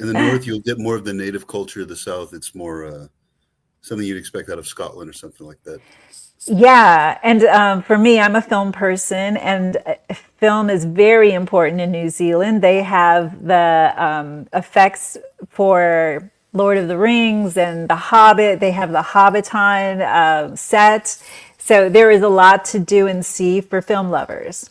In the north, you'll get more of the native culture. The south, it's more something you'd expect out of Scotland or something like that. Yeah, and for me, I'm a film person, and film is very important in New Zealand. They have the effects for Lord of the Rings and The Hobbit. They have the Hobbiton set, so there is a lot to do and see for film lovers.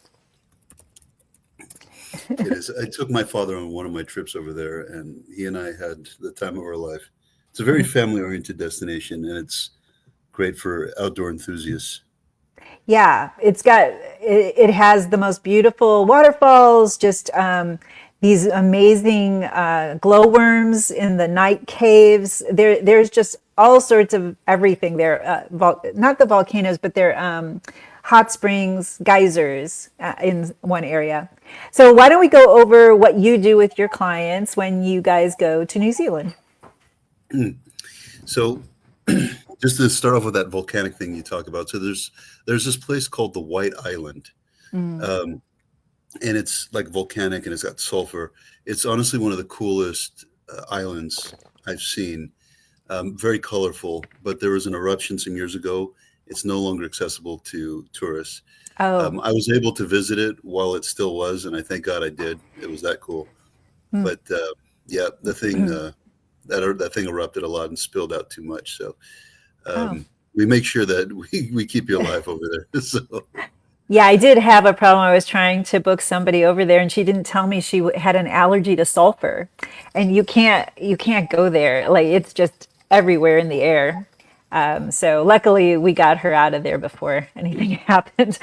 It is. I took my father on one of my trips over there, and he and I had the time of our life. It's a very family-oriented destination, and it's great for outdoor enthusiasts. Yeah, it has the most beautiful waterfalls, just these amazing glowworms in the night caves. There's just all sorts of everything there. Not the volcanoes, but they're hot springs, geysers in one area. So why don't we go over what you do with your clients when you guys go to New Zealand? So, just to start off with that volcanic thing you talk about, so there's this place called the White Island, Mm. um, and it's like volcanic and it's got sulfur. It's honestly one of the coolest islands I've seen. Very colorful, but there was an eruption some years ago. It's no longer accessible to tourists. Oh, I was able to visit it while it still was, and I thank God I did. It was that cool. mm. But yeah, the thing that thing erupted a lot and spilled out too much. So Oh. we make sure that we keep you alive over there. So Yeah, I did have a problem. I was trying to book somebody over there, and she didn't tell me she had an allergy to sulfur, and you can't go there. Like it's just everywhere in the air. So luckily, we got her out of there before anything happened.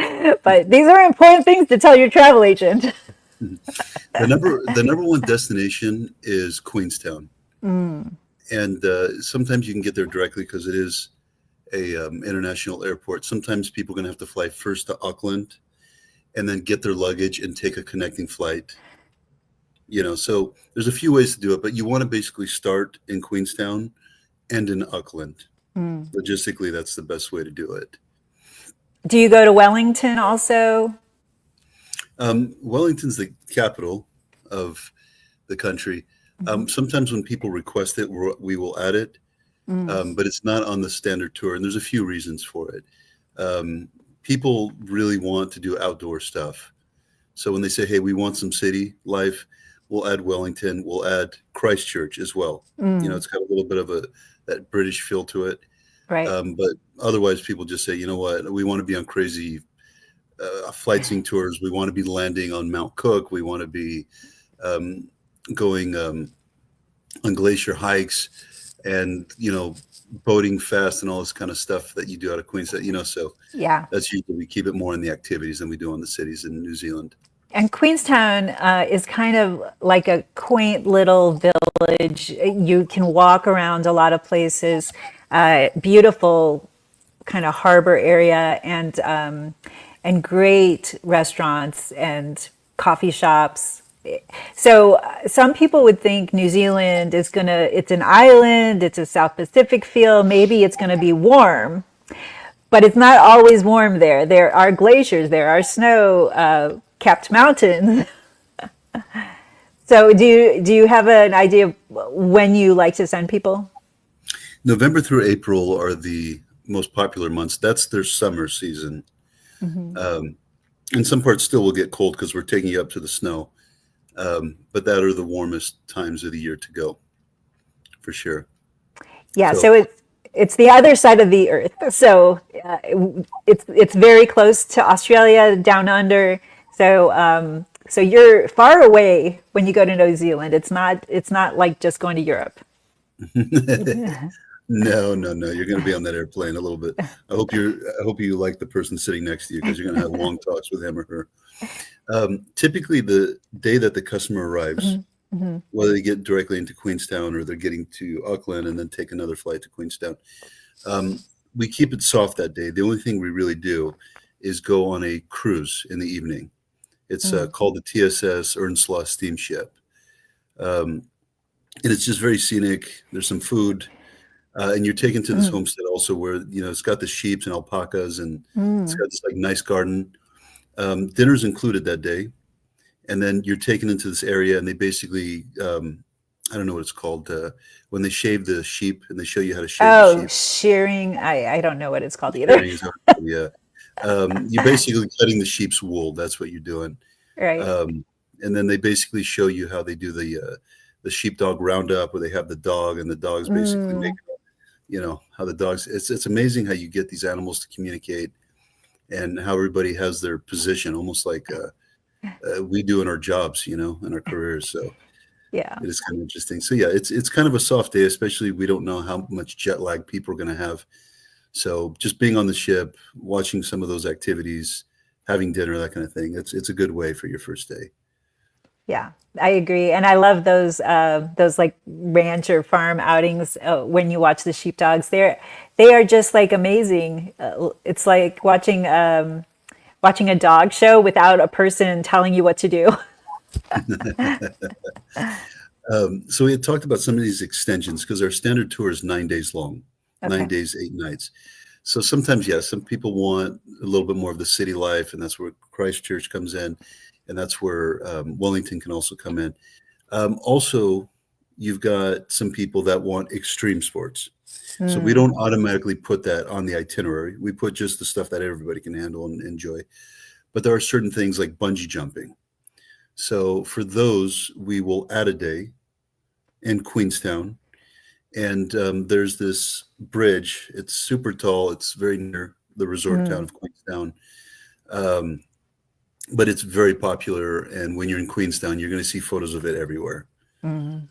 But these are important things to tell your travel agent. the number one destination is Queenstown, Mm, and sometimes you can get there directly because it is a international airport. Sometimes people are going to have to fly first to Auckland and then get their luggage and take a connecting flight. So there's a few ways to do it, but you want to basically start in Queenstown and in Auckland. mm. Logistically, that's the best way to do it. Do you go to Wellington also? Wellington's the capital of the country. Mhm. Sometimes when people request it, we will add it, Mm, but it's not on the standard tour, and there's a few reasons for it. People really want to do outdoor stuff. So when they say, "Hey, we want some city life," we'll add Wellington, we'll add Christchurch as well. mm, It's got a little bit of a that British feel to it. right. But otherwise, people just say, "You know what? We want to be on crazy flighting tours. We want to be landing on Mount Cook. We want to be um, going on glacier hikes and boating fast and all this kind of stuff that you do out of Queensland." So Yeah. that's usually we keep it more in the activities than we do on the cities in New Zealand. And Queenstown is kind of like a quaint little village. You can walk around a lot of places, beautiful kind of harbor area, and great restaurants and coffee shops. So some people would think New Zealand it's an island, it's a South Pacific feel, maybe it's gonna be warm, but it's not always warm there. There are glaciers, there are snow capped mountains. So do you have an idea of when you like to send people? November through April are the most popular months. That's their summer season. Hmm. Um, in some parts, still will get cold because we're taking you up to the snow. But that are the warmest times of the year to go for sure. Yeah, So so it's the other side of the earth. So it's very close to Australia down under. So you're far away when you go to New Zealand. It's not like just going to Europe. no, no, no. You're going to be on that airplane a little bit. I hope you like the person sitting next to you because you're going to have long talks with him or her. Typically, the day that the customer arrives, Mhm, mhm, whether they get directly into Queenstown or they're getting to Auckland and then take another flight to Queenstown, um, we keep it soft that day. The only thing we really do is go on a cruise in the evening. It's mm, called the TSS Earnslaw Steamship. Um, and it's just very scenic. There's some food, and you're taken to this mm, homestead also where it's got the sheep and alpacas, and it's mm, got this like nice garden. Dinner's included that day, and then you're taken into this area, and they basically I don't know what it's called, when they shave the sheep and they show you how to shave the Oh, sheep. shearing. I don't know what it's called either. Shearing is how yeah. You're basically cutting the sheep's wool. That's what you're doing. Right. Um, and then they basically show you how they do the sheepdog roundup, where they have the dog and the dogs basically make, Mm, how the dogs. It's amazing how you get these animals to communicate and how everybody has their position, almost like we do in our jobs, in our careers. So yeah. it is kind of interesting. So yeah, it's kind of a soft day, especially we don't know how much jet lag people are going to have. So just being on the ship, watching some of those activities, having dinner, that kind of thing. It's a good way for your first day. Yeah, I agree, and I love those like ranch or farm outings when you watch the sheepdogs. They are just like amazing. It's like watching a dog show without a person telling you what to do. So we had talked about some of these extensions because our standard tour is 9 days long, nine Okay. days, 8 nights. So sometimes, yes, some people want a little bit more of the city life, and that's where Christchurch comes in, and that's where Wellington can also come in. Also, you've got some people that want extreme sports. So we Mm, don't automatically put that on the itinerary. We put just the stuff that everybody can handle and enjoy. But there are certain things like bungee jumping. So for those, we will add a day in Queenstown. And there's this bridge. It's super tall. It's very near the resort town mm, of Queenstown. Um, but it's very popular. And when you're in Queenstown, you're going to see photos of it everywhere. mm.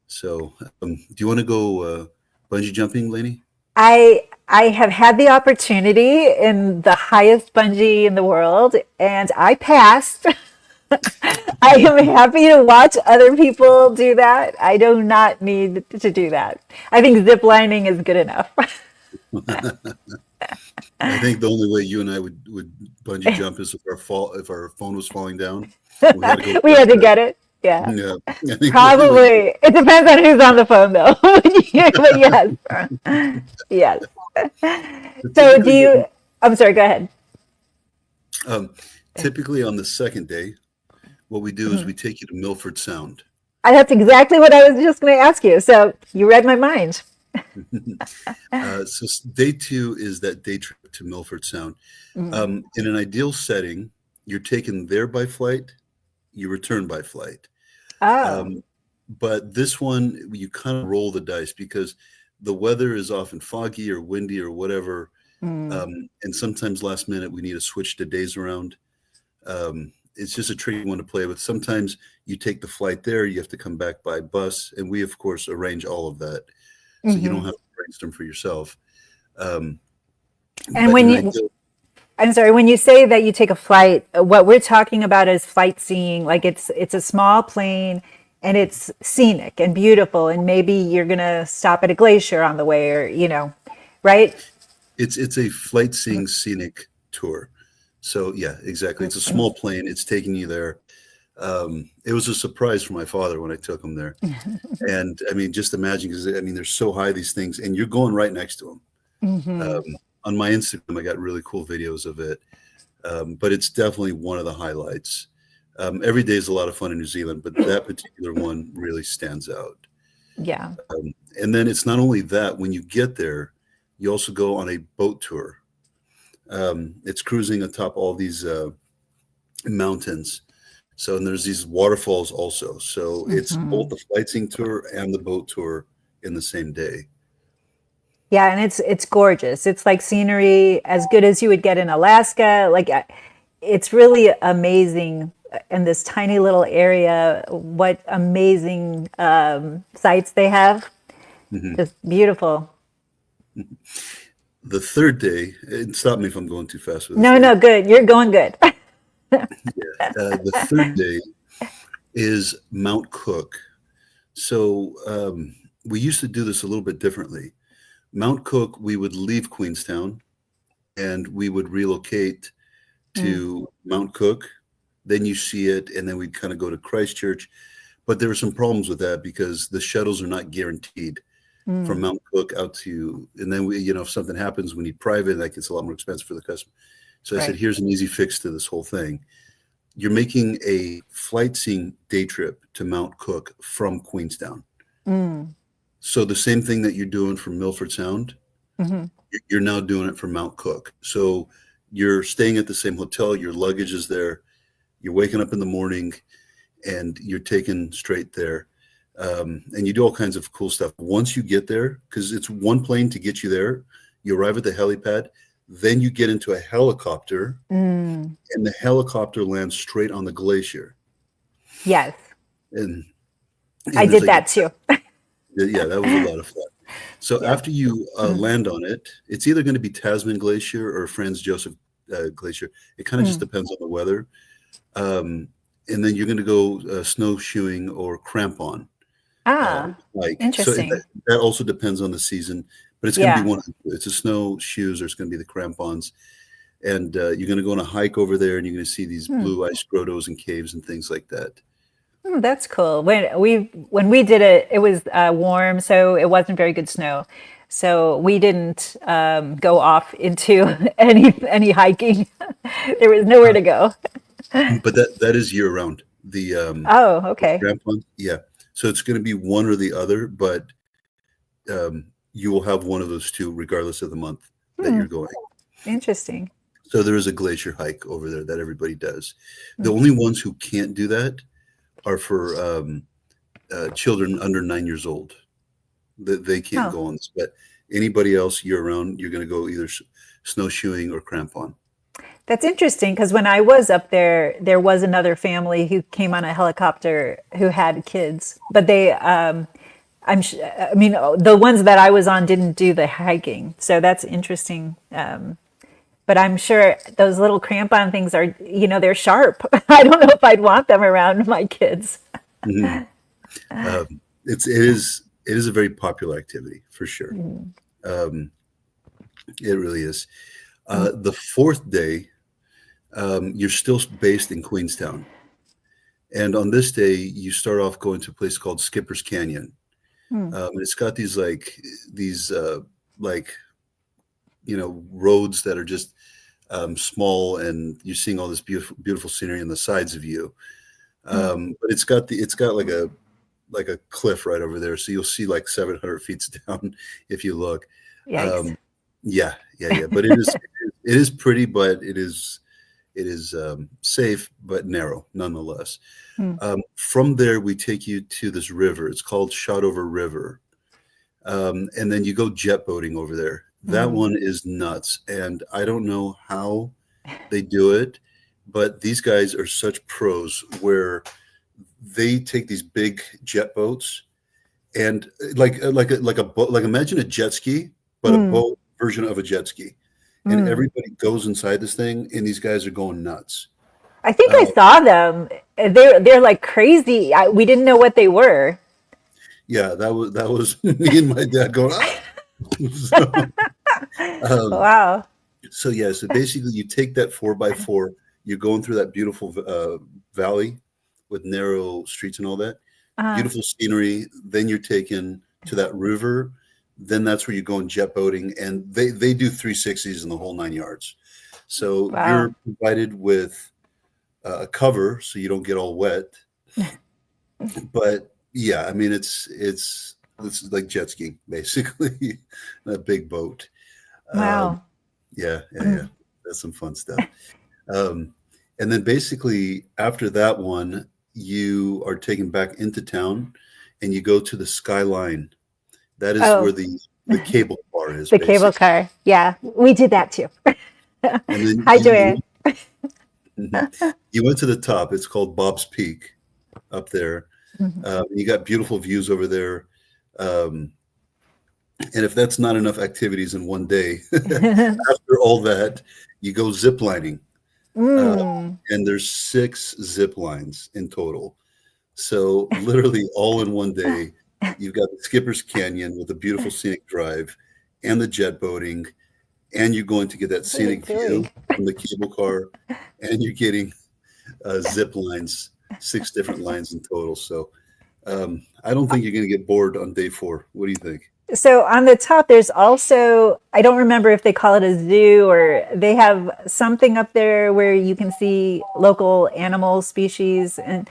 So, do you want to go bungee jumping, Lainey? I have had the opportunity in the highest bungee in the world, and I passed. I am happy to watch other people do that. I do not need to do that. I think zip lining is good enough. I think the only way you and I would bungee jump is if our phone was falling down. We had to go We press had to it. get it. Yeah, Yeah, I think the only way. probably. It depends on who's on the phone, though. But yes, yes. But So do typically, you? I'm sorry. Go ahead. um, typically on the second day, what we do is we take you to Milford Sound. That's exactly what I was just going to ask you. So you read my mind. Day two is that day trip to Milford Sound. Mm. In an ideal setting, you're taken there by flight, you return by flight. Oh. Um, but this one, you kind of roll the dice because the weather is often foggy or windy or whatever. Mm. And sometimes last minute we need to switch the days around. It's just a tricky one to play with. Sometimes you take the flight there, you have to come back by bus, and we of course arrange all of that, so you don't Hmm. have to brainstorm for yourself. Um, And but when in an you, ideal, I'm sorry, when you say that you take a flight, what we're talking about is flight seeing. Like it's a small plane and it's scenic and beautiful, and maybe you're gonna stop at a glacier on the way, or right? it's a flight seeing scenic tour. So yeah, exactly. It's a small plane. It's taking you there. It was a surprise for my father when I took him there. And I mean, just imagine, because I mean, they're so high, these things, and you're going right next to them. Hmm. On my Instagram, I got really cool videos of it. But it's definitely one of the highlights. Every day is a lot of fun in New Zealand, but that particular one really stands out. Yeah. And then it's not only that, when you get there, you also go on a boat tour. It's cruising atop all these mountains. So, and there's these waterfalls also. So it's both Hmm. the sightseeing tour and the boat tour in the same day. Yeah, and it's gorgeous. It's like scenery as good as you would get in Alaska. It's really amazing in this tiny little area. What amazing sights they have. Mhm. Just beautiful. The third day, and stop me if I'm going too fast with this, No, Lenny. no, good. You're going good. The third day is Mount Cook. So we used to do this a little bit differently. Mount Cook, we would leave Queenstown and we would relocate Mm, to Mount Cook. Then you see it, and then we'd kind of go to Christchurch. But there were some problems with that because the shuttles are not guaranteed from mm, Mount Cook out to, and then if something happens, we need private, that gets a lot more expensive for the customer. So I said, right. here's an easy fix to this whole thing. You're making a flight seeing day trip to Mount Cook from Queenstown. So the same thing that you're doing from Milford Sound, Hmm. you're now doing it from Mount Cook. So you're staying at the same hotel, your luggage is there, you're waking up in the morning and you're taken straight there. And you do all kinds of cool stuff. Once you get there, because it's one plane to get you there, you arrive at the helipad, then you get into a helicopter, Mm. and the helicopter lands straight on the glacier. Yes, And I there's did like, that too. yeah, that was a lot of fun. So Yeah. after you Mm. land on it, it's either going to be Tasman Glacier or Franz Josef Glacier. It kind of just Mm. depends on the weather. Um, and then you're going to go snowshoeing or crampon. Ah, So interesting. that also depends on the season, but it's going to be Yeah. one. It's a snowshoes or it's going to be the crampons, and you're going to go on a hike over there, and you're going to see these Hmm. blue ice grottos and caves and things like that. That's cool. When we did it, it was warm, so it wasn't very good snow. So we didn't go off into any hiking. There was nowhere Uh, to go. but that is year round. Oh, The okay. crampons, yeah. So it's going to be one or the other, but you will have one of those two regardless of the month that Hmm. you're going. Interesting. So there is a glacier hike over there that everybody does. The Hmm. only ones who can't do that are for children under 9 years old. That they can't Oh, go on this, but anybody else year round, you're going to go either snowshoeing or crampon. that's interesting because when I was up there, there was another family who came on a helicopter who had kids, but I mean, the ones that I was on didn't do the hiking, so that's interesting. But I'm sure those little crampon things are, they're sharp. I don't know if I'd want them around my kids. Mhm. It is a very popular activity for sure. Mm. Um, it really is. Mm. The fourth day, you're still based in Queenstown, and on this day, you start off going to a place called Skipper's Canyon. Mm. And it's got these like roads that are just small, and you're seeing all this beautiful scenery on the sides of you. Mm. But it's got like a cliff right over there, so you'll see like 700 feet down if you look. Yikes. Um, yeah, yeah, yeah. But it is pretty, but it is safe but narrow nonetheless. Mm. From there, we take you to this river. It's called Shotover River, and then you go jet boating over there. That Mm. one is nuts, and I don't know how they do it, but these guys are such pros where they take these big jet boats and like a boat, like imagine a jet ski, but a Mm. boat version of a jet ski, and Mm. everybody goes inside this thing, and these guys are going nuts. I think I Uh, saw them. They're like crazy. We didn't know what they were. yeah, that was me and my dad going ah. so, um, Wow. so basically you take that 4x4, you're going through that beautiful valley with narrow streets and all that Uh, beautiful scenery. Then you're taken to that river. Then that's where you go on jet boating, and they do 360s in the whole 9 yards. So wow. you're provided with a cover so you don't get all wet. But yeah, I mean it's like jet skiing basically, a big boat. Um, Wow. yeah, yeah, yeah. Mm. That's some fun stuff. Um, and then basically after that one, you are taken back into town, and you go to the Skyline. That is where Oh, the cable car is the cable basically. car. Yeah, we did that too. And then Hi, Joanne. you went to the top. It's called Bob's Peak up there. Mhm. You got beautiful views over there. Um, and if that's not enough activities in one day, after all that, you go zip lining. Uh, Mm. and there's 6 zip lines in total. So literally all in one day, you've got the Skipper's Canyon with a beautiful scenic drive and the jet boating, and you're going to get that What are you scenic view doing? from the cable car, and you're getting zip lines, 6 different lines in total. So I don't think you're going to get bored on day 4. What do you think? So on the top, there's also, I don't remember if they call it a zoo or they have something up there where you can see local animal species. And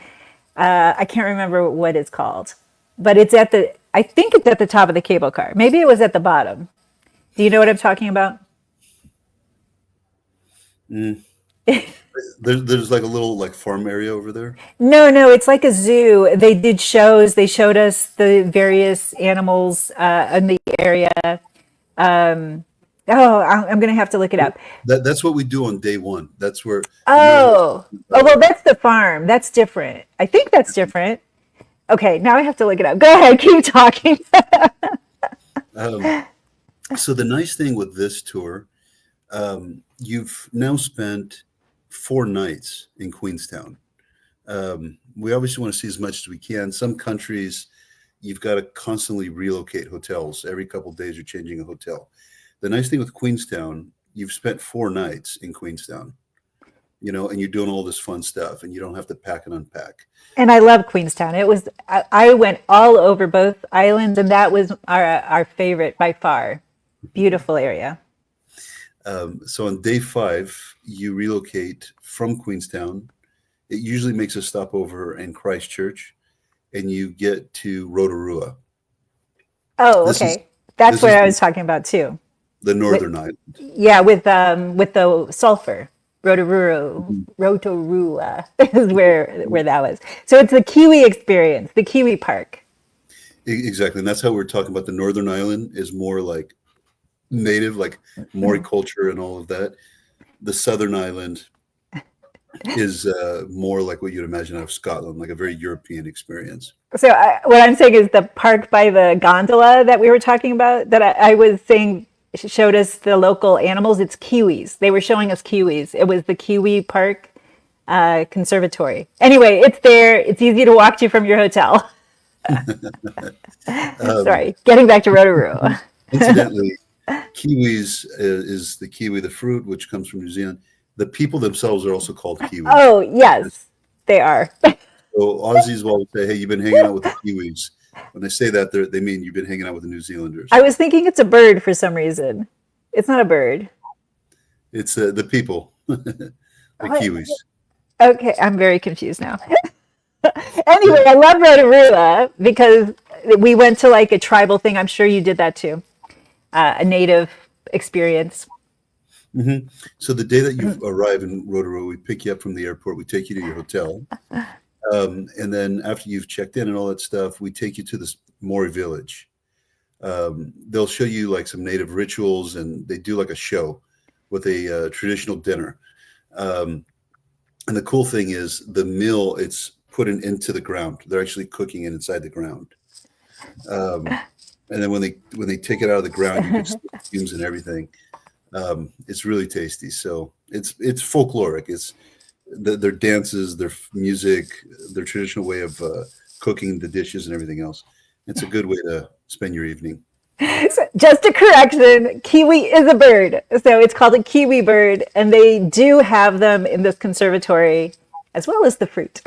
I can't remember what it's called, but it's at I think it's at the top of the cable car. Maybe it was at the bottom. Do you know what I'm talking about? Mm. There's like a little like farm area over there. No, no, it's like a zoo. They did shows. They showed us the various animals in the area. Oh, I'm gonna have to look it up. That's what we do on day one. That's where, remember how Oh, oh, well, that's the farm. That's different. I think that's different. Okay, now I have to look it up. Go ahead, keep talking. um, so the nice thing with this tour, you've now spent 4 nights in Queenstown. We obviously want to see as much as we can. Some countries, you've got to constantly relocate hotels. Every couple of days, you're changing a hotel. The nice thing with Queenstown, you've spent 4 nights in Queenstown, and you're doing all this fun stuff, and you don't have to pack and unpack. And I love Queenstown. I went all over both islands, and that was our favorite by far. Beautiful area. So on day 5, you relocate from Queenstown. It usually makes a stopover in Christchurch, and you get to Rotorua. Oh, This is okay. That's this is what I was talking about too. the With, northern island. yeah, with the sulfur. Rotorua is where that was. So it's the Kiwi experience, the Kiwi Park. Exactly, and that's how we're talking about the northern island is more like native, like Maori culture and all of that. The southern island is more like what you'd imagine out of Scotland, like a very European experience. So what I'm saying is the park by the gondola that we were talking about, that I was saying showed us the local animals. It's kiwis. They were showing us kiwis. It was the Kiwi Park Conservatory. Anyway, it's there. It's easy to walk to from your hotel. Um, Sorry, getting back to Rotorua. Incidentally, kiwis is the kiwi, the fruit, which comes from New Zealand. The people themselves are also called kiwis. Oh, yes, they are. So Aussies will always say, "Hey, you've been hanging out with the kiwis." When they say that, they mean you've been hanging out with the New Zealanders. I was thinking it's a bird for some reason. It's not a bird. It's the people, the What? kiwis. Okay, I'm very confused now. Anyway, I love Rotorua because we went to like a tribal thing. I'm sure you did that too. A native experience. Hmm. So the day that you arrive in Rotorua, we pick you up from the airport. We take you to your hotel, and then after you've checked in and all that stuff, we take you to this Maori village. They'll show you like some native rituals, and they do like a show with a traditional dinner. Um, and the cool thing is the meal, it's put into the ground. They're actually cooking it inside the ground. Um, and then when they take it out of the ground, you can see the fumes and everything. It's really tasty. So it's folkloric. It's their dances, their music, their traditional way of cooking the dishes and everything else. It's a good way to spend your evening. So just a correction, kiwi is a bird. So it's called a kiwi bird, and they do have them in this conservatory as well as the fruit.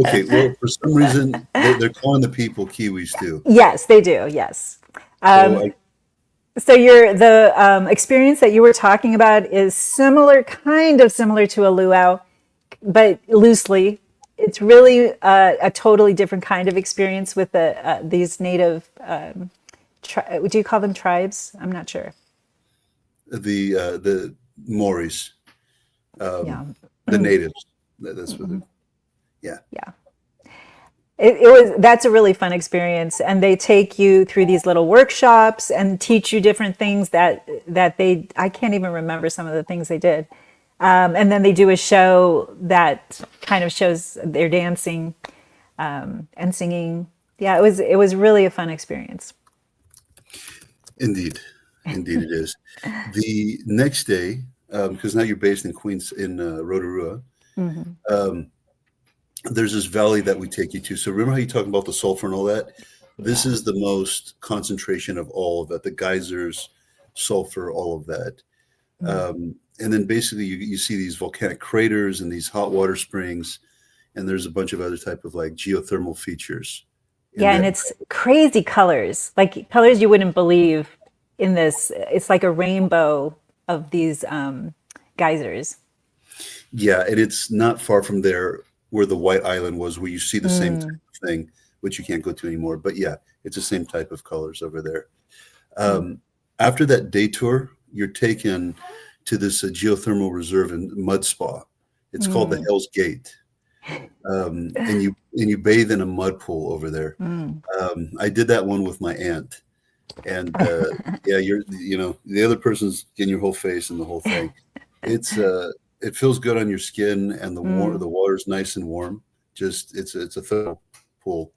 Okay, well, for some reason they're calling the people kiwis too. Yes, they do. Yes. So Um, so the experience that you were talking about is similar, kind of similar to a luau, but loosely. It's really a totally different kind of experience with these native. Do you call them tribes? I'm not sure. the Maoris, Yeah, um, the natives. That's what. Yeah. yeah. It was that's a really fun experience, and they take you through these little workshops and teach you different things that they I can't even remember some of the things they did. And then they do a show that kind of shows their dancing and singing. Yeah, it was really a fun experience. Indeed, indeed, it is. The next day, because now you're based in Queens in Rotorua. Hmm. Um, there's this valley that we take you to. So remember how you talk about the sulfur and all that? This Yeah. is the most concentration of all of that, the geysers, sulfur, all of that. Mm. And then basically you see these volcanic craters and these hot water springs, and there's a bunch of other type of like geothermal features in Yeah, and that. it's crazy colors, like colors you wouldn't believe in this. It's like a rainbow of these geysers. Yeah, and it's not far from there where the White Island was, where you see the same type Mm. of thing which you can't go to anymore. But yeah, it's the same type of colors over there. After that day tour, you're taken to this geothermal reserve and mud spa. It's called the Hell's Gate, and you bathe in a mud pool over there. I did that one with my aunt, and yeah, the other person's in your whole face and the whole thing. It's it feels good on your skin, and the water's nice and warm. Just it's a thermal pool.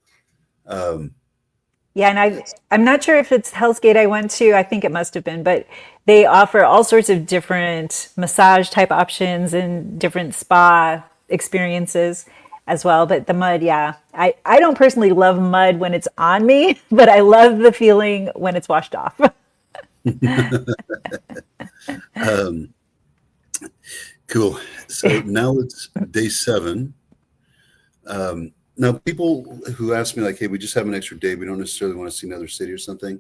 Yeah, and I'm not sure if it's Hell's Gate I went to. I think it must have been, but they offer all sorts of different massage type options and different spa experiences as well. But the mud, yeah, I don't personally love mud when it's on me, but I love the feeling when it's washed off. Cool. So now it's day 7. Now, people who ask me, like, hey, we just have an extra day. We don't necessarily want to see another city or something.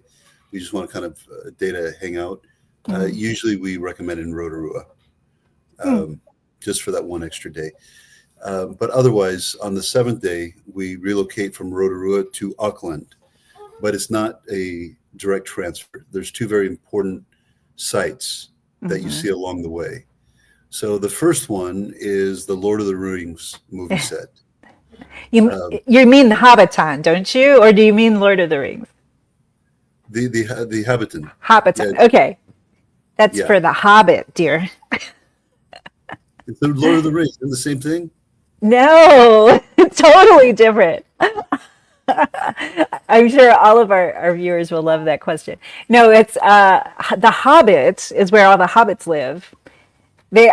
We just want to kind of a day to hang out. Usually we recommend in Rotorua, just for that one extra day. But otherwise, on the 7th day, we relocate from Rotorua to Auckland. But it's not a direct transfer. There's 2 very important sites that you see along the way. So the first one is the Lord of the Rings movie set. You mean the Hobbiton, don't you? Or do you mean Lord of the Rings? The Hobbiton. Hobbiton. Yeah. Okay. That's for the Hobbit, dear. It's the Lord of the Rings. Isn't the same thing? No, totally different. I'm sure all of our viewers will love that question. No, it's the Hobbit is where all the hobbits live. The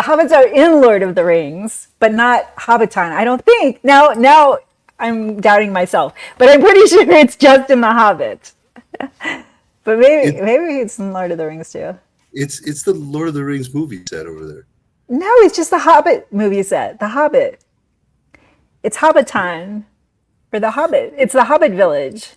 hobbits are in Lord of the Rings, but not Hobbiton. I don't think. Now I'm doubting myself, but I'm pretty sure it's just in the Hobbit. But maybe it's in Lord of the Rings too. It's the Lord of the Rings movie set over there. No, it's just the Hobbit movie set. The Hobbit. It's Hobbiton for the Hobbit. It's the Hobbit village.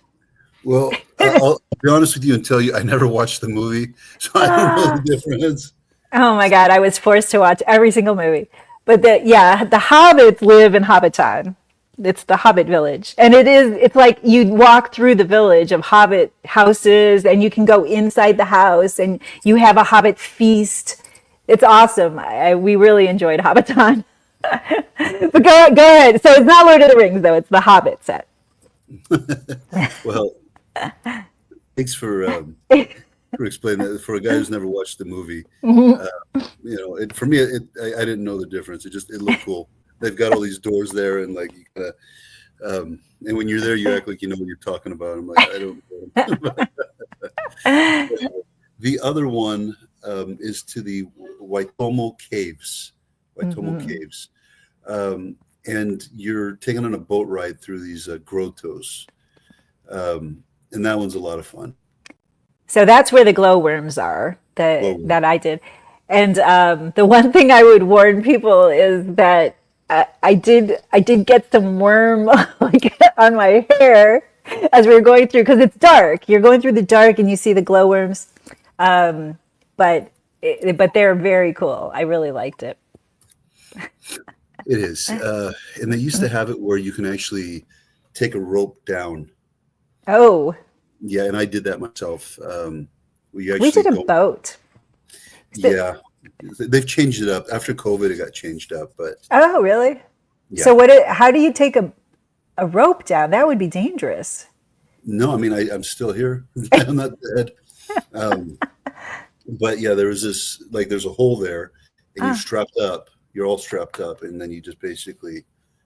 Well, I'll be honest with you and tell you I never watched the movie, so I don't know the difference. Oh my God, I was forced to watch every single movie. But the hobbits live in Hobbiton. It's the Hobbit village. And it's like you walk through the village of Hobbit houses and you can go inside the house and you have a Hobbit feast. It's awesome. We really enjoyed Hobbiton. But go ahead. So it's not Lord of the Rings though, it's the Hobbit set. Well, thanks for explaining that. For a guy who's never watched the movie, for me, I didn't know the difference. It looked cool. They've got all these doors there, and like you kind of, and when you're there, you act like you know what you're talking about. I'm like, I don't know. The other one is to the Waitomo Caves. Caves, and you're taken on a boat ride through these grottos, and that one's a lot of fun. So that's where the glowworms are that I did. And the one thing I would warn people is that I did get some worm like on my hair as we were going through, because it's dark. You're going through the dark and you see the glowworms. But they're very cool. I really liked it. It is. And they used to have it where you can actually take a rope down. Oh. Yeah, and I did that myself. We did a boat. Yeah, they've changed it up. After COVID, it got changed up. But oh, really? Yeah. So how do you take a rope down? That would be dangerous. No, I mean I'm still here. I'm not dead. But yeah, there was this there's a hole there, and you're strapped up. You're all strapped up, and then you just basically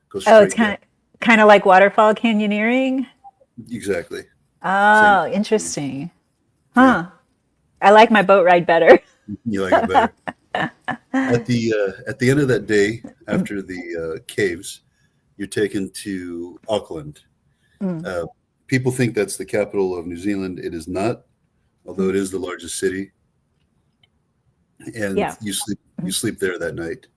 go straight. Oh, it's kind of like waterfall canyoneering. Exactly. Oh, Same. Interesting. Huh. I like my boat ride better. You like it better. At the end of that day, after the caves, you're taken to Auckland. People think that's the capital of New Zealand. It is not, although it is the largest city. And you sleep there that night.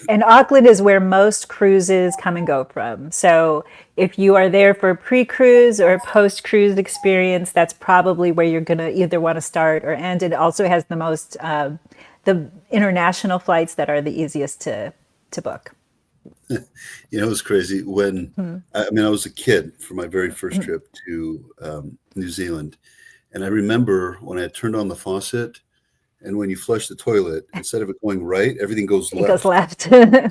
And Auckland is where most cruises come and go from. So if you are there for a pre-cruise or a post-cruise experience, that's probably where you're going to either want to start or end. It also has the most, the international flights that are the easiest to book. You know, it was crazy when Hmm. I mean I was a kid for my very first trip to New Zealand, and I remember when I turned on the faucet, and when you flush the toilet, instead of it going right, everything goes It goes left. left.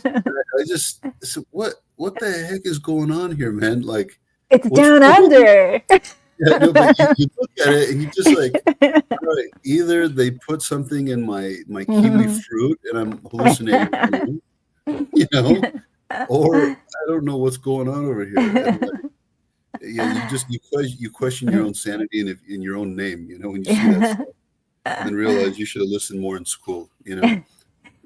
I just said, what the heck is going on here, man? Like, It's what's down wrong? under. Yeah, no, but you look at it and you just like, all right, either they put something in my kiwi Mhm. fruit and I'm hallucinating, you know, or I don't know what's going on over here. And like, yeah, you question your own sanity and in your own name, when you see that stuff, and then realize you should have listened more in school.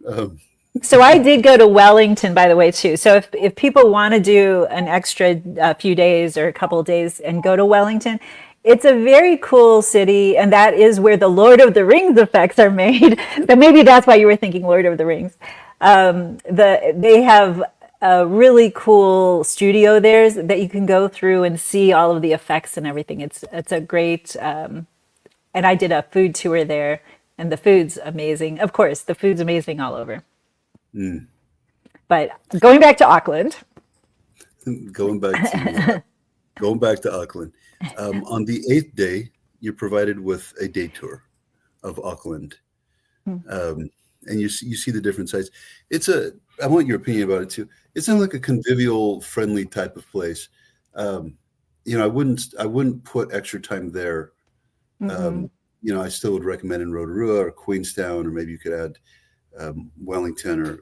Um, So I did go to Wellington, by the way, too. So if people want to do an extra few days or a couple of days and go to Wellington, it's a very cool city, and that is where the Lord of the Rings effects are made. So maybe that's why you were thinking Lord of the Rings. They have a really cool studio there that you can go through and see all of the effects and everything. It's a great, and I did a food tour there, and the food's amazing. Of course, the food's amazing all over. mm, But going back to Auckland, going back to going back to Auckland, on the eighth day, you're provided with a day tour of Auckland, um, and you see the different sites. It's a I want your opinion about it too. It's not like a convivial, friendly type of place. Um, I wouldn't put extra time there. mm-hmm. Um, I still would recommend in Rotorua or Queenstown, or maybe you could add Wellington or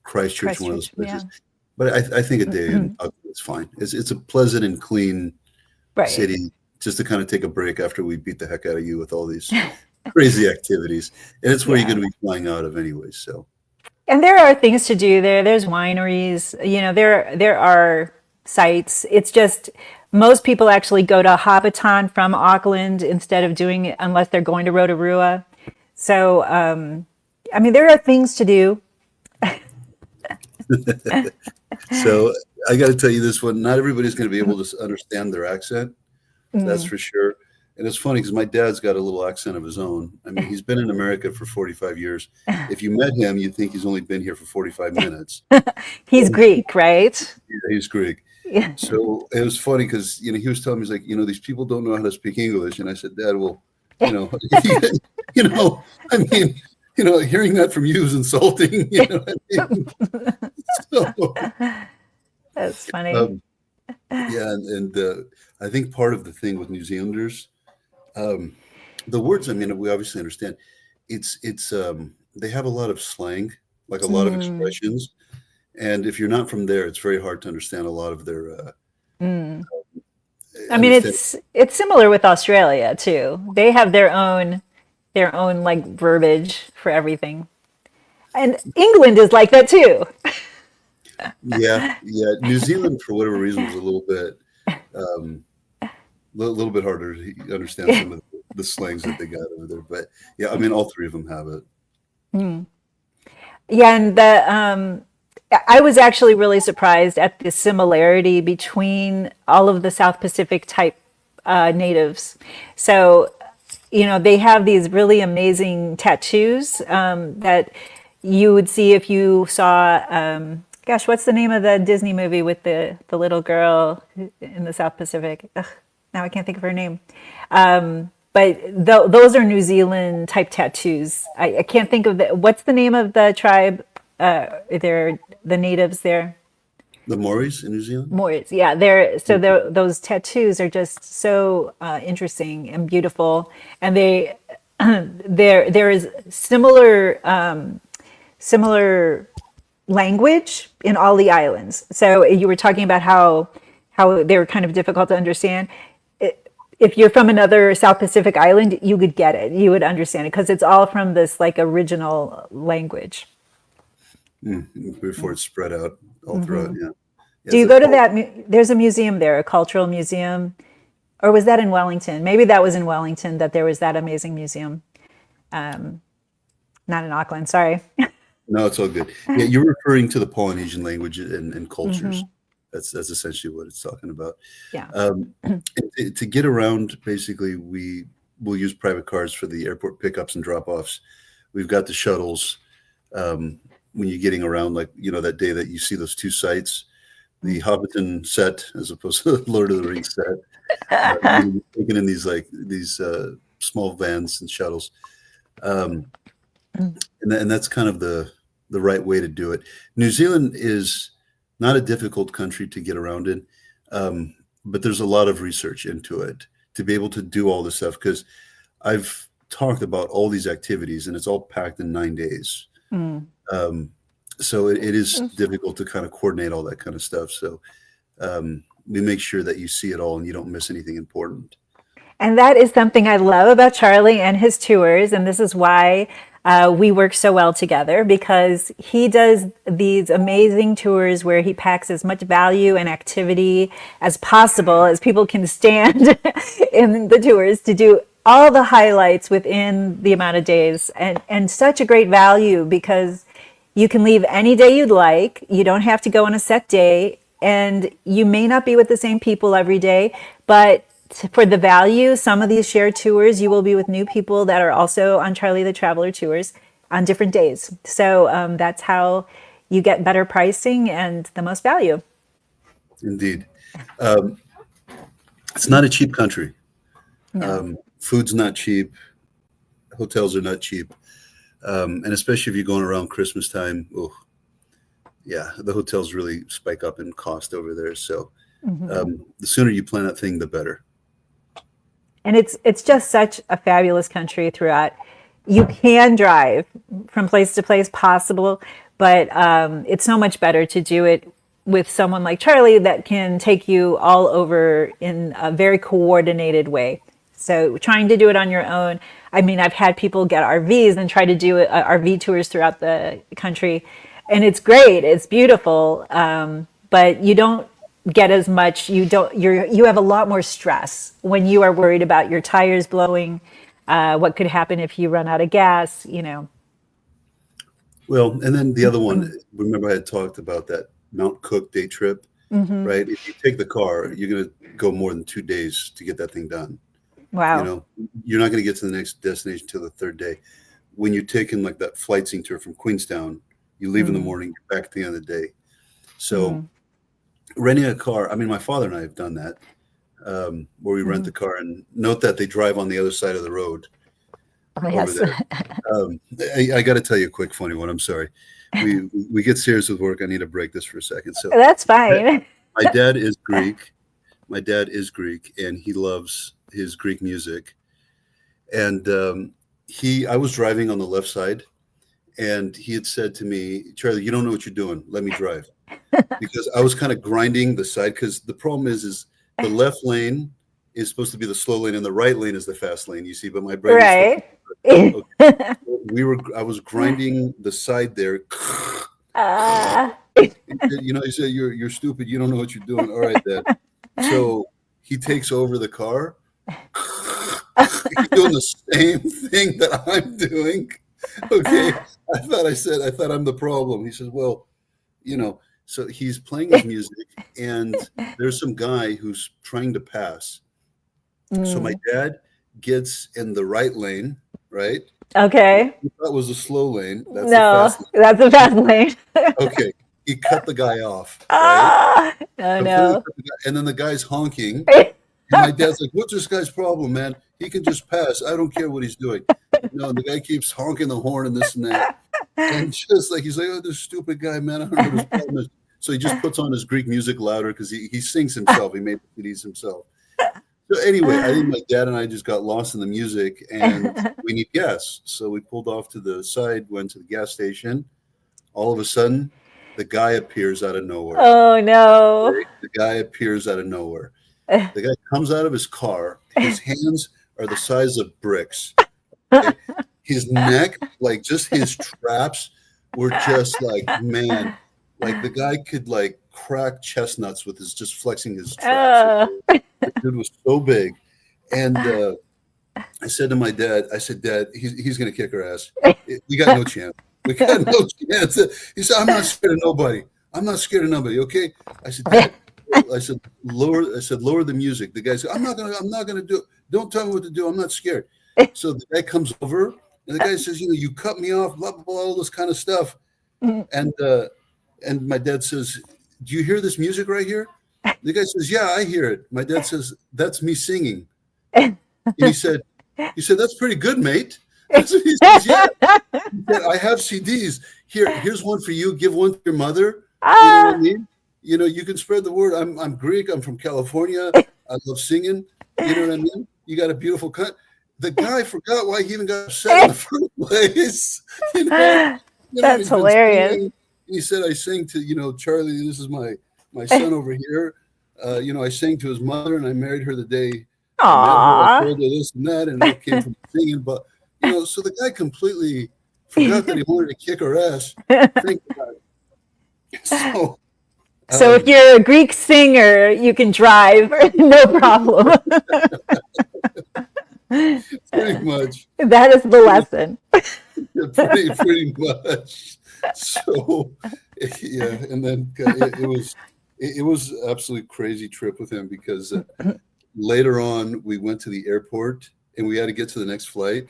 Christchurch, one of those Christchurch, yeah, places. But I think a day in Auckland is fine. It's a pleasant and clean right. city just to kind of take a break after we beat the heck out of you with all these crazy activities. And it's where you're Yeah. going to be flying out of anyway. So, And there are things to do there. There's wineries, there are sites. It's just most people actually go to Hobbiton from Auckland instead of doing it unless they're going to Rotorua. So, I mean, there are things to do. so I got to tell you this one. Not everybody's going to be able to understand their accent. That's Mm. for sure. And it's funny because my dad's got a little accent of his own. I mean, he's been in America for 45 years. If you met him, you'd think he's only been here for 45 minutes. He's Greek, right? Yeah, he's Greek. Yeah. So it was funny because he was telling me, he's like, these people don't know how to speak English, and I said, Dad, well, you know, you know, I mean, hearing that from you is insulting. You know what I mean? So, That's funny. um, yeah, and I think part of the thing with New Zealanders, um, the words, I mean, we obviously understand. It's they have a lot of slang, like a lot of Mm, expressions, and if you're not from there, it's very hard to understand a lot of their mm. I mean, understand. it's similar with Australia too. They have their own like verbiage for everything. And England is like that too. Yeah, yeah. New Zealand, for whatever reason, was a little bit, um, little bit harder to understand some of the slangs that they got over there. But yeah, I mean, all three of them have it. Mm. Yeah, and I was actually really surprised at the similarity between all of the South Pacific type natives. So, they have these really amazing tattoos that you would see if you saw, gosh, what's the name of the Disney movie with the little girl in the South Pacific? Ugh, now I can't think of her name. But those are New Zealand type tattoos. I can't think of what's the name of the tribe? They're the natives there. The Maoris in New Zealand. Moors, yeah, those tattoos are just so interesting and beautiful, and there is similar language in all the islands. So you were talking about how they're kind of difficult to understand. If you're from another South Pacific island, you would get it. You would understand it because it's all from this like original language. Before it's spread out all throughout. Yeah, yeah. Do It's you a go to poem. that? There's a museum there, a cultural museum, or was that in Wellington? Maybe that was in Wellington that there was that amazing museum. Not in Auckland, sorry. No, it's all good. Yeah, you're referring to the Polynesian language and cultures. Hmm. That's essentially what it's talking about. Yeah. Um, to get around, basically, we will use private cars for the airport pickups and drop offs. We've got the shuttles. Um, when you're getting around, like, that day that you see those two sites, the Hobbiton set as opposed to the Lord of the Rings set. You're taking in these small vans and shuttles, and that's kind of the right way to do it. New Zealand is not a difficult country to get around in, but there's a lot of research into it to be able to do all this stuff, because I've talked about all these activities and it's all packed in 9 days. So it is difficult to kind of coordinate all that kind of stuff. So we make sure that you see it all and you don't miss anything important. And that is something I love about Charlie and his tours. And this is why we work so well together, because he does these amazing tours where he packs as much value and activity as possible, as people can stand in the tours, to do all the highlights within the amount of days, and such a great value, because you can leave any day you'd like. You don't have to go on a set day, and you may not be with the same people every day, but for the value, some of these shared tours, you will be with new people that are also on Charlie the Traveler tours on different days. So that's how you get better pricing and the most value. Indeed. It's not a cheap country. No. Food's not cheap. Hotels are not cheap. And especially if you're going around Christmas time, the hotels really spike up in cost over there. So the sooner you plan that thing, the better. And it's just such a fabulous country throughout. You can drive from place to place possible, but it's so much better to do it with someone like Charlie that can take you all over in a very coordinated way. So trying to do it on your own. I mean, I've had people get RVs and try to do RV tours throughout the country, and it's great. It's beautiful, but you don't get as much. You have a lot more stress when you are worried about your tires blowing. What could happen if you run out of gas? Well, and then the other one. Remember, I had talked about that Mount Cook day trip, right? If you take the car, you're going to go more than 2 days to get that thing done. Wow. You're not going to get to the next destination until the third day. When you're taking like that flight scene tour from Queenstown, you leave in the morning, you're back at the end of the day. So renting a car, I mean, my father and I have done that, where we rent the car, and note that they drive on the other side of the road. Oh, yes. I got to tell you a quick funny one. I'm sorry. We get serious with work. I need to break this for a second. So that's fine. My dad is Greek. And he loves his Greek music. And I was driving on the left side, and he had said to me, "Charlie, you don't know what you're doing. Let me drive." Because I was kind of grinding the side, because the problem is the left lane is supposed to be the slow lane and the right lane is the fast lane, you see, but my brain right. Okay. I was grinding the side there. He said, you're stupid, you don't know what you're doing. All right, Dad. So he takes over the car. He's doing the same thing that I'm doing. Okay. I thought I'm the problem. He says, well, so he's playing his music, and there's some guy who's trying to pass. So my dad gets in the right lane, right? Okay. That was a slow lane. That's that's the fast lane. Okay. He cut the guy off. Right? Oh, no. And then the guy's honking. And my dad's like, what's this guy's problem, man? He can just pass. I don't care what he's doing. The guy keeps honking the horn and this and that. And just like, he's like, oh, this stupid guy, man. I don't know what his problem is. So he just puts on his Greek music louder, because he sings himself. He made the CDs himself. So anyway, I think my dad and I just got lost in the music, and we need gas. So we pulled off to the side, went to the gas station. All of a sudden, the guy appears out of nowhere. Oh, no. The guy appears out of nowhere. The guy comes out of his car. His hands are the size of bricks. Okay? His neck, like just his traps were just like, man, like the guy could like crack chestnuts with his just flexing his traps. The dude was so big. And I said to my dad, Dad, he's going to kick our ass. We got no chance. We got no chance. He said, I'm not scared of nobody. Okay. I said, Dad, lower the music. The guy said, I'm not gonna do it. Don't tell me what to do. I'm not scared. So the guy comes over, and the guy says, you cut me off, blah, blah, blah, all this kind of stuff. And my dad says, "Do you hear this music right here?" The guy says, "Yeah, I hear it." My dad says, "That's me singing." And he said, "That's pretty good, mate." That's what he says. Yeah. He said, "I have CDs. Here's one for you. Give one to your mother. You know what I Ah, mean? You can spread the word. I'm Greek. I'm from California. I love singing. You know what I mean? You got a beautiful cut." The guy forgot why he even got upset in the first place. You know, that's he's been hilarious. singing. He said, "I sang to Charlie. This is my son over here. I sang to his mother, and I married her the day I met her. I Aw. told her this and that, and that came from singing." But so the guy completely forgot that he wanted to kick her ass. Think about it. So, So if um, you're a Greek singer, you can drive, no problem. pretty much, That is the lesson. pretty much. So, yeah, and then it was absolutely crazy trip with him because later on we went to the airport and we had to get to the next flight,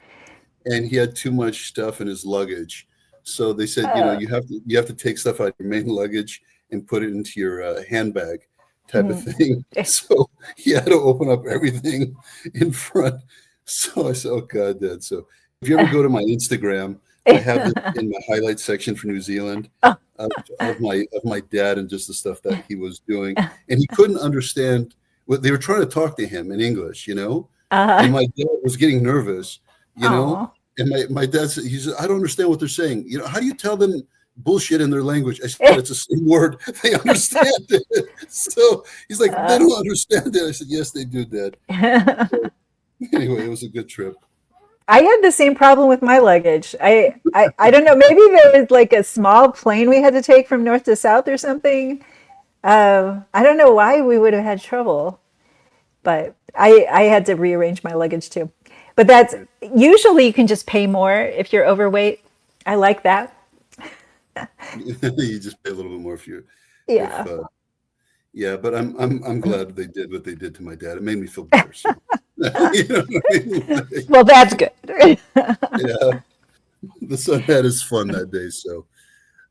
and he had too much stuff in his luggage. So they said, Uh, you have to take stuff out of your main luggage and put it into your handbag type of thing. So he had to open up everything in front. So I said, "Oh God, Dad." So if you ever go to my Instagram, I have it in my highlight section for New Zealand oh, of my dad and just the stuff that he was doing, and he couldn't understand what they were trying to talk to him in English. And uh, my dad was getting nervous, you know. oh. And my dad said, he said, "I don't understand what they're saying. How do you tell them bullshit in their language?" I said, "It's the same word. They understand it." So he's like, "They don't understand it." I said, "Yes, they do, Dad." So anyway, it was a good trip. I had the same problem with my luggage. I don't know. Maybe there was like a small plane we had to take from north to south or something. I don't know why we would have had trouble, but I had to rearrange my luggage too. But that's usually you can just pay more if you're overweight. I like that. You just pay a little bit more if Yeah. yeah, but I'm glad they did what they did to my dad. It made me feel better. So you know what I mean? Well, that's good. Yeah, the son had his fun that day. So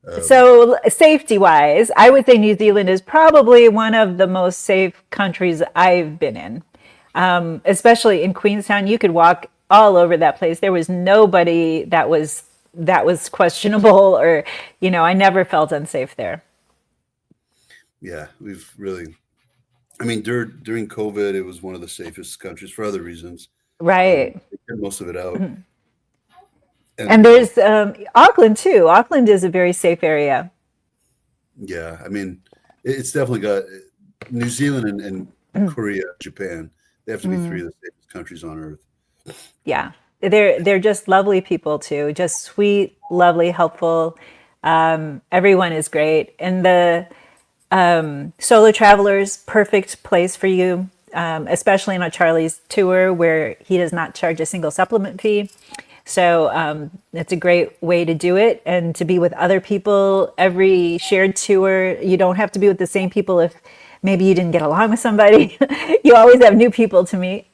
um, So, safety wise, I would say New Zealand is probably one of the most safe countries I've been in. Especially in Queenstown, you could walk all over that place. There was nobody that was questionable, or I never felt unsafe there. yeah, we've really. I mean, during COVID, it was one of the safest countries for other reasons. Right. They kept most of it out, And and there's Auckland too. Auckland is a very safe area. yeah, I mean, it's definitely got New Zealand and Korea, Japan. They have to be three of the safest countries on earth. Yeah. They're just lovely people too. Just sweet, lovely, helpful. Everyone is great. And the solo travelers, perfect place for you, especially on a Charlie's tour where he does not charge a single supplement fee. So it's a great way to do it and to be with other people. Every shared tour, you don't have to be with the same people if maybe you didn't get along with somebody. You always have new people to meet.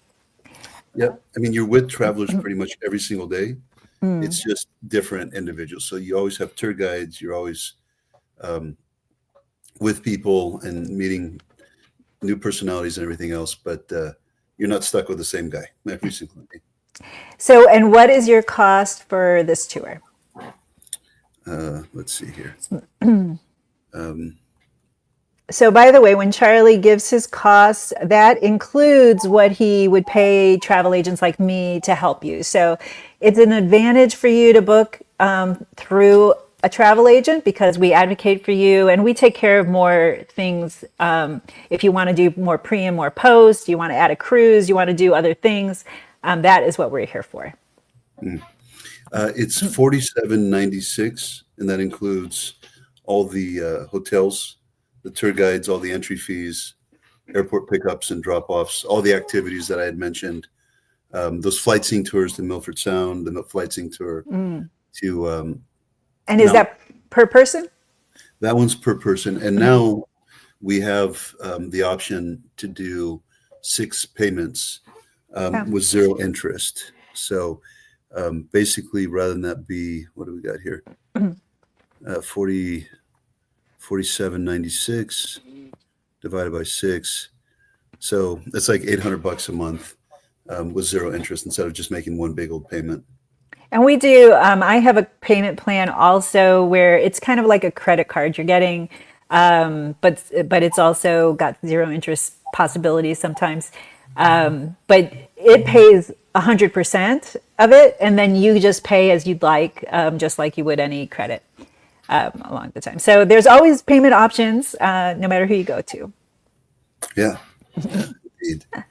Yep. I mean, you're with travelers pretty much every single day. It's just different individuals. So you always have tour guides. You're always um, with people and meeting new personalities and everything else. But you're not stuck with the same guy every single day. So, and what is your cost for this tour? Let's see here. Um, So, by the way, when Charlie gives his costs, that includes what he would pay travel agents like me to help you. So, it's an advantage for you to book through a travel agent because we advocate for you and we take care of more things. If you want to do more pre and more post, you want to add a cruise, you want to do other things, that is what we're here for. it's 47.96, and that includes all the hotels, the tour guides, all the entry fees, airport pickups and drop-offs, all the activities that I had mentioned. Those flight scene tours to Milford Sound, the flight scene tour to And is Mount. that per person? That one's per person, and now we have the option to do 6 payments Yeah. with zero interest. So basically, rather than that be, what do we got here? 40, 47.96 divided by 6. So it's like $800 a month with zero interest instead of just making one big old payment. And we do, I have a payment plan also where it's kind of like a credit card you're getting, but it's also got zero interest possibilities sometimes. But it pays 100% of it, and then you just pay as you'd like, just like you would any credit along the time. So there's always payment options, no matter who you go to. Yeah, indeed.